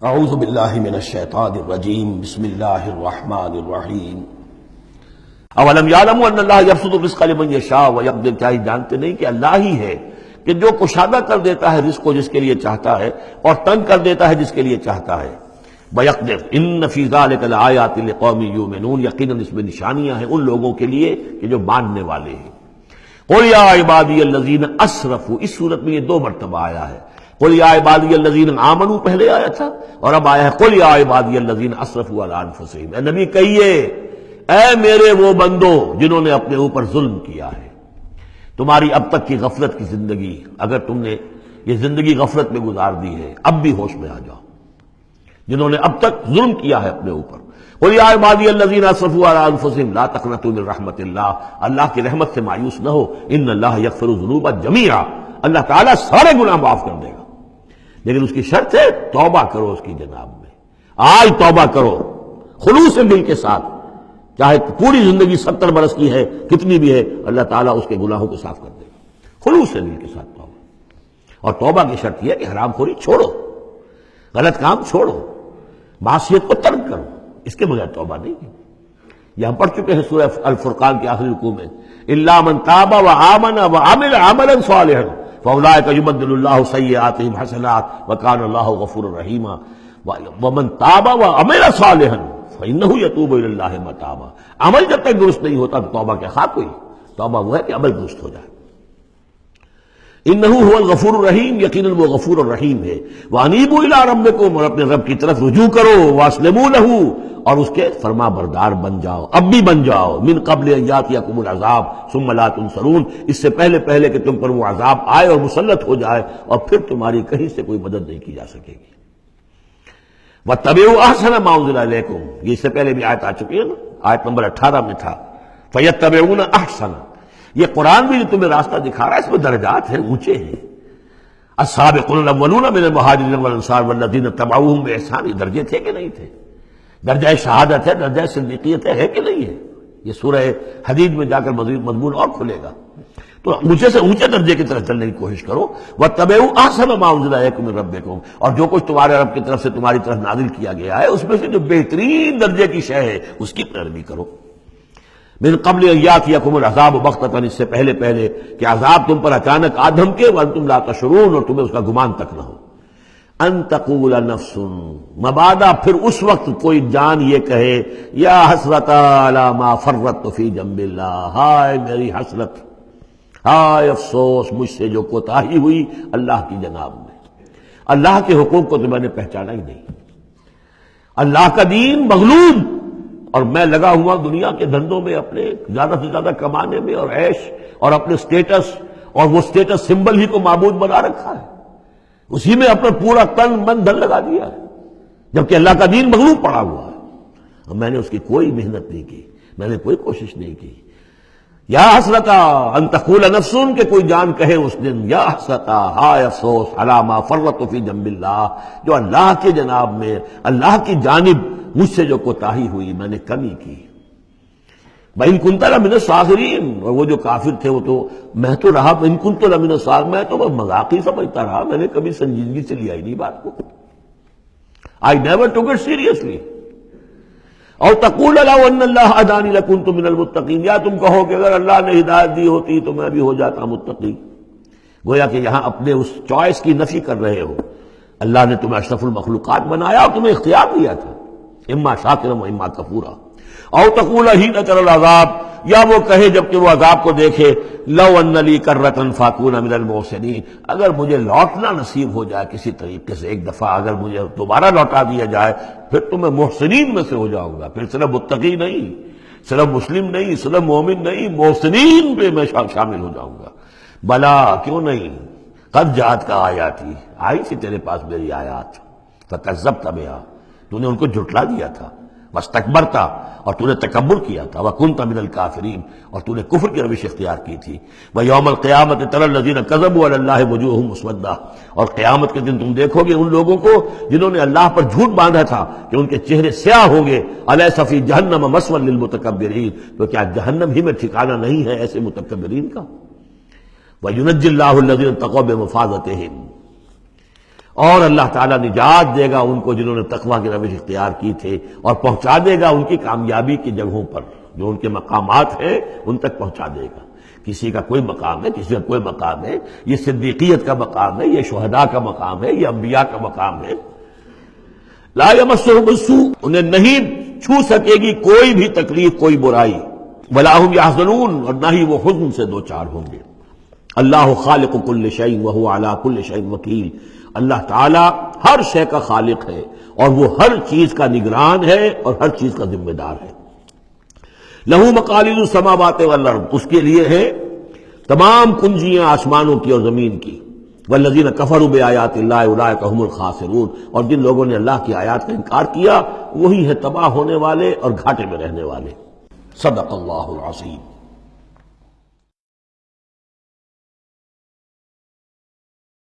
اعوذ باللہ من الشیطان الرجیم بسم اللہ الرحمن الرحیم اولم یعلموا ان اللہ یبسط الرزق لمن یشاء ویقدر، کیا یہ جانتے نہیں کہ اللہ ہی ہے کہ جو کشادہ کر دیتا ہے رزق کو جس کے لیے چاہتا ہے اور تنگ کر دیتا ہے جس کے لیے چاہتا ہے۔ ویقدر ان فی ذلک لآیات لقوم یؤمنون، یقیناً اس میں نشانیاں ہیں ان لوگوں کے لیے کہ جو ماننے والے ہیں۔ قل یا عبادی الذین اسرفوا، اس صورت میں یہ دو مرتبہ آیا ہے۔ قل یا عبادی الذین آمنوا پہلے آیا تھا اور اب آیا ہے قل یا عبادی الذین اسرفوا علی انفسہم۔ اے نبی کہیے اے میرے وہ بندو جنہوں نے اپنے اوپر ظلم کیا ہے۔ تمہاری اب تک کی غفلت کی زندگی، اگر تم نے یہ زندگی غفلت میں گزار دی ہے، اب بھی ہوش میں آ جاؤ۔ جنہوں نے اب تک ظلم کیا ہے اپنے اوپر، قل یا عبادی الذین اسرفوا علی انفسہم لا تقنطوا من رحمت اللہ، اللہ کی رحمت سے مایوس نہ ہو، ان اللہ یغفر الذنوب جمیعا، اللہ تعالیٰ سارے گناہ معاف کر دے گا، لیکن اس کی شرط ہے توبہ کرو اس کی جناب میں۔ آج توبہ کرو خلوص دل کے ساتھ، چاہے پوری زندگی 70 برس کی ہے کتنی بھی ہے، اللہ تعالیٰ اس کے گناہوں کو صاف کر دے گا، خلوص دل کے ساتھ توبہ۔ اور توبہ کی شرط یہ ہے کہ حرام خوری چھوڑو، غلط کام چھوڑو، معصیت کو ترک کرو، اس کے بغیر توبہ نہیں ہے۔ یہ ہم پڑھ چکے ہیں سورہ الفرقان کے آخری رکوع میں، الا من تاب وآمن وعمل عملا صالحا فاولئک یبدل اللہ سیئاتہم حسنات وکان اللہ غفورا رحیما ومن تاب وعمل صالحا فانہ یتوب الی اللہ متابا۔ عمل جب تک درست نہیں ہوتا تو توبہ کیا خاک ہوئی؟ توبہ وہ ہے کہ عمل درست ہو جائے۔ انہ هو الغفور الرحیم، یقیناً وہ غفور الرحیم ہے۔ وانیبوا الی ربکم، اور اپنے رب کی طرف رجوع کرو، واسلموا لہ، اور اس کے فرما بردار بن جاؤ، اب بھی بن جاؤ، من قبل ان یاتیکم العذاب ثم لا تنصرون، اس سے پہلے کہ تم پر وہ عذاب آئے اور مسلط ہو جائے اور پھر تمہاری کہیں سے کوئی مدد نہیں کی جا سکے گی۔ واتبعوا احسن ما انزل الیکم، یہ اس سے پہلے بھی آیت آ چکی ہے نا، آیت نمبر 18 میں تھا فیتبعون احسن۔ یہ قرآن بھی جو تمہیں راستہ دکھا رہا ہے اس میں درجات ہیں، اونچے ہیں۔ السابقون الاولون من المہاجرین والانصار والذین اتبعوہم باحسان، یہ درجے تھے کہ نہیں تھے؟ درجہ شہادت ہے، درجہ صدیقیت ہے کہ نہیں ہے؟ یہ سورہ حدید میں جا کر مزید مضمون اور کھلے گا۔ تو اونچے سے اونچے درجے کی طرف چلنے کی کوشش کرو۔ واتبعوا احسن ما انزل الیکم من ربکم، اور جو کچھ تمہارے رب کی طرف سے تمہاری طرف نازل کیا گیا ہے اس میں سے جو بہترین درجے کی شے ہے اس کی پیروی کرو۔ من قبل ان یاتیکم العذاب بغتۃ، اس سے پہلے کہ عذاب تم پر اچانک آ دھمکے، وانتم لا تشعرون، اور تمہیں اس کا گمان تک نہ ہو۔ ان تقول نفس، مبادا پھر اس وقت کوئی جان یہ کہے، یا حسرۃ علی ما فرطت فی جنب اللہ، ہائے میری حسرت، ہائے افسوس مجھ سے جو کوتاہی ہوئی اللہ کی جناب میں، اللہ کے حقوق کو تو میں نے پہچانا ہی نہیں، اللہ کا دین مغلوب، اور میں لگا ہوا دنیا کے دھندوں میں اپنے زیادہ سے زیادہ کمانے میں اور عیش اور اپنے سٹیٹس، اور وہ سٹیٹس سمبل ہی کو معبود بنا رکھا ہے، اسی میں اپنا پورا تن من دھن لگا دیا ہے، جبکہ اللہ کا دین مغلوب پڑا ہوا ہے، اور میں نے اس کی کوئی محنت نہیں کی، میں نے کوئی کوشش نہیں کی۔ یا حسرتا ان تقول نفس، کہ کوئی جان کہے اس دن، یا حسرتا، ہائے افسوس، علی ما فرطت فی جنب اللہ، جو اللہ کے جناب میں، اللہ کی جانب مجھ سے جو کوتاہی ہوئی، میں نے کمی کی۔ وَإِن كُنتَ لَمِنَ الصَّاغِرِينَ، اور وہ جو کافر تھے وہ تو، میں تو رہا وَإِن كُنتُ لَمِنَ الصَّاغِرِينَ، میں تو بس مذاق ہی سمجھتا رہا، میں نے کبھی سنجیدگی سے لیا ہی نہیں بات کو، I never took it seriously۔ اور تقول لو ان اللہ ہدانی لکنت من المتقین، یا تم کہو کہ اگر اللہ نے ہدایت دی ہوتی تو میں بھی ہو جاتا متقی۔ گویا کہ یہاں اپنے اس چوائس کی نفی کر رہے ہو، اللہ نے تمہیں اشرف المخلوقات بنایا اور تمہیں اختیار دیا تھا، اما شاکرا و اما کفورا۔ او تقول حین تری العذاب، یا وہ کہے جبکہ وہ عذاب کو دیکھے، لو ان لی کرۃ فاکون من المحسنین، اگر مجھے لوٹنا نصیب ہو جائے کسی طریقے سے، ایک دفعہ اگر مجھے دوبارہ لوٹا دیا جائے پھر تو میں محسنین میں سے ہو جاؤں گا، پھر صرف متقی نہیں، صرف مسلم نہیں، صرف مومن نہیں، محسنین پہ میں شامل ہو جاؤں گا۔ بلا، کیوں نہیں، قد جاءت کا آیاتی، آئی تھی تیرے پاس میری آیات، فکذبت بہا، تو نے ان کو جھٹلا دیا تھا، واستکبرت، اور تو نے تکبر کیا تھا، وکنت من الکافرین، اور تو نے کفر کی روش اختیار کی تھی۔ ویوم القیامت تری الذین کذبوا علی اللہ وجوہہم مسودۃ، اور قیامت کے دن تم دیکھو گے ان لوگوں کو جنہوں نے اللہ پر جھوٹ باندھا تھا کہ ان کے چہرے سیاہ ہوں گے۔ الیس فی جہنم مثوی للمتکبرین، تو کیا جہنم ہی میں ٹھکانہ نہیں ہے ایسے متکبرین کا؟ وینجی اللہ الذین اتقوا بمفازتہم، اور اللہ تعالیٰ نجات دے گا ان کو جنہوں نے تقویٰ کی روش اختیار کی تھے، اور پہنچا دے گا ان کی کامیابی کی جگہوں پر، جو ان کے مقامات ہیں ان تک پہنچا دے گا۔ کسی کا کوئی مقام ہے، کسی کا کوئی مقام ہے، یہ صدیقیت کا مقام ہے، یہ شہداء کا مقام ہے، یہ انبیاء کا مقام ہے۔ لا یمسہم السوء، انہیں نہیں چھو سکے گی کوئی بھی تکلیف، کوئی برائی، ولا ہم یحزنون، اور نہ ہی وہ حزن سے دوچار ہوں گے۔ اللہ خالق کل شیء وہو علی کل شیء وکیل، اللہ تعالی ہر شے کا خالق ہے اور وہ ہر چیز کا نگران ہے اور ہر چیز کا ذمہ دار ہے۔ لہو مقالید السماوات والارض، اس کے لیے ہے تمام کنجیاں آسمانوں کی اور زمین کی۔ والذین کفروا بآیات اللہ اولئک هم الخاسرون، اور جن لوگوں نے اللہ کی آیات کا انکار کیا وہی ہے تباہ ہونے والے اور گھاٹے میں رہنے والے۔ صدق اللہ العظیم۔